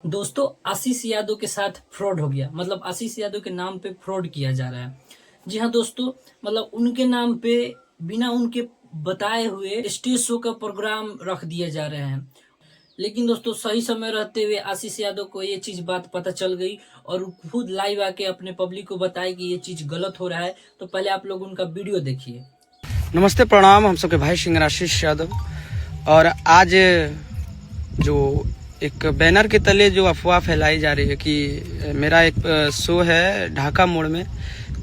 दोस्तों आशीष यादव के साथ फ्रॉड हो गया। मतलब आशीष यादव के नाम पे फ्रॉड किया जा रहा है। जी हाँ दोस्तों, मतलब उनके नाम पे बिना उनके बताए हुए स्टेज शो का प्रोग्राम रख दिए जा रहे हैं। लेकिन दोस्तों सही समय रहते हुए आशीष यादव को ये चीज बात पता चल गई और वो खुद लाइव आके अपने पब्लिक को बताए कि ये चीज गलत हो रहा है। तो पहले आप लोग उनका वीडियो देखिए। नमस्ते, प्रणाम। हम सबके भाई सिंह आशीष यादव। और आज जो एक बैनर के तले जो अफवाह फैलाई जा रही है कि मेरा एक शो है ढाका मोड़ में,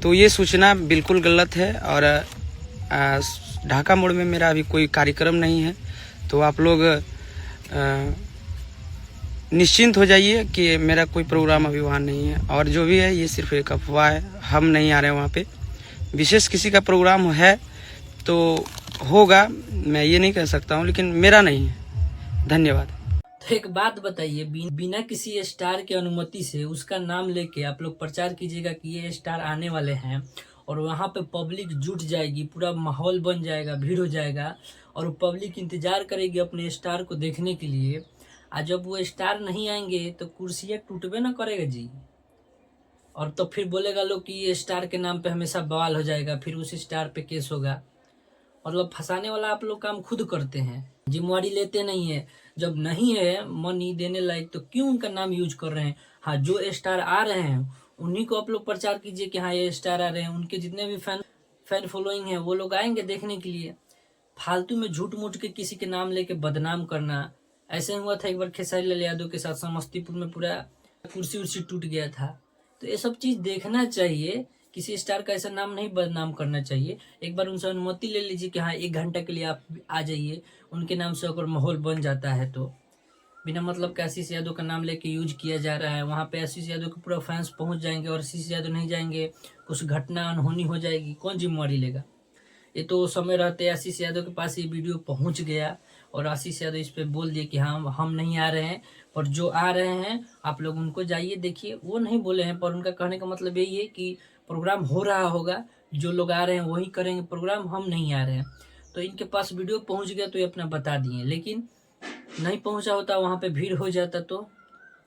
तो ये सूचना बिल्कुल गलत है। और ढाका मोड़ में मेरा अभी कोई कार्यक्रम नहीं है। तो आप लोग निश्चिंत हो जाइए कि मेरा कोई प्रोग्राम अभी वहाँ नहीं है। और जो भी है ये सिर्फ एक अफवाह है, हम नहीं आ रहे हैं वहाँ पे। विशेष किसी का प्रोग्राम है तो होगा, मैं ये नहीं कह सकता हूँ, लेकिन मेरा नहीं है। धन्यवाद। तो एक बात बताइए, बिना किसी स्टार की अनुमति से उसका नाम लेके आप लोग प्रचार कीजिएगा कि ये स्टार आने वाले हैं और वहाँ पे पब्लिक जुट जाएगी, पूरा माहौल बन जाएगा, भीड़ हो जाएगा और पब्लिक इंतजार करेगी अपने स्टार को देखने के लिए। और जब वो स्टार नहीं आएंगे तो कुर्सियाँ टूटबे ना करेगा जी। और तो फिर बोलेगा लोग कि ये स्टार के नाम पे हमेशा बवाल हो जाएगा, फिर उस स्टार पे केस होगा। मतलब फंसाने वाला आप लोग काम खुद करते हैं, जिम्मेवारी लेते नहीं है। जब नहीं है मनी देने लायक तो क्यों उनका नाम यूज कर रहे हैं। हाँ, जो स्टार आ रहे हैं उन्हीं को आप लोग प्रचार कीजिए कि हाँ ये स्टार आ रहे हैं। उनके जितने भी फैन फॉलोइंग है वो लोग आएंगे देखने के लिए। फालतू में झूठ मूठ के किसी के नाम लेके बदनाम करना। ऐसे हुआ था एक बार खेसारी लाल यादव के साथ, समस्तीपुर में पूरा कुर्सी उर्सी टूट गया था। तो ये सब चीज देखना चाहिए। किसी स्टार का ऐसा नाम नहीं बदनाम करना चाहिए। एक बार उनसे अनुमति ले लीजिए कि हाँ 1 घंटा के लिए आप आ जाइए, उनके नाम से अगर माहौल बन जाता है तो। बिना मतलब के आशीष यादव का नाम लेके यूज किया जा रहा है। वहाँ पे आशीष यादव के पूरा फैंस पहुंच जाएंगे और आशीष यादव नहीं जाएंगे, कुछ घटना अनहोनी हो जाएगी, कौन जिम्मेवारी लेगा। ये तो समय रहते आशीष यादव के पास ये वीडियो पहुंच गया और आशीष यादव इस पे बोल दिए कि हम नहीं आ रहे हैं, पर जो आ रहे हैं आप लोग उनको जाइए देखिए। वो नहीं बोले हैं, पर उनका कहने का मतलब यही है कि प्रोग्राम हो रहा होगा, जो लोग आ रहे हैं वही करेंगे प्रोग्राम, हम नहीं आ रहे हैं। तो इनके पास वीडियो पहुंच गया तो ये अपना बता दिए। लेकिन नहीं पहुंचा होता, वहाँ पे भीड़ हो जाता तो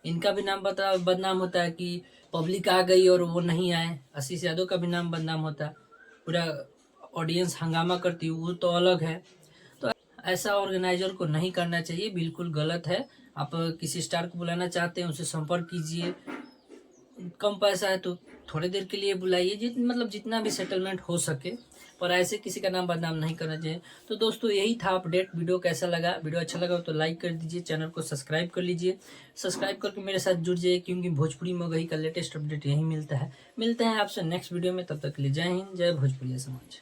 इनका भी नाम बदनाम होता है कि पब्लिक आ गई और वो नहीं आए। आशीष यादव का भी नाम बदनाम होता, पूरा ऑडियंस हंगामा करती, वो तो अलग है। तो ऐसा ऑर्गेनाइजर को नहीं करना चाहिए, बिल्कुल गलत है। आप किसी स्टार को बुलाना चाहते हैं उनसे संपर्क कीजिए। कम पैसा है तो थोड़ी देर के लिए बुलाइए, मतलब जितना भी सेटलमेंट हो सके, पर ऐसे किसी का नाम बदनाम नहीं करना चाहिए। तो दोस्तों यही था अपडेट। वीडियो कैसा लगा? वीडियो अच्छा लगा तो लाइक कर दीजिए, चैनल को सब्सक्राइब कर लीजिए। सब्सक्राइब करके मेरे साथ जुड़ जाइए, क्योंकि भोजपुरी मगही का लेटेस्ट अपडेट यही मिलता है। मिलते हैं आपसे नेक्स्ट वीडियो में, तब तक के लिए जय हिंद, जय भोजपुरी समाज।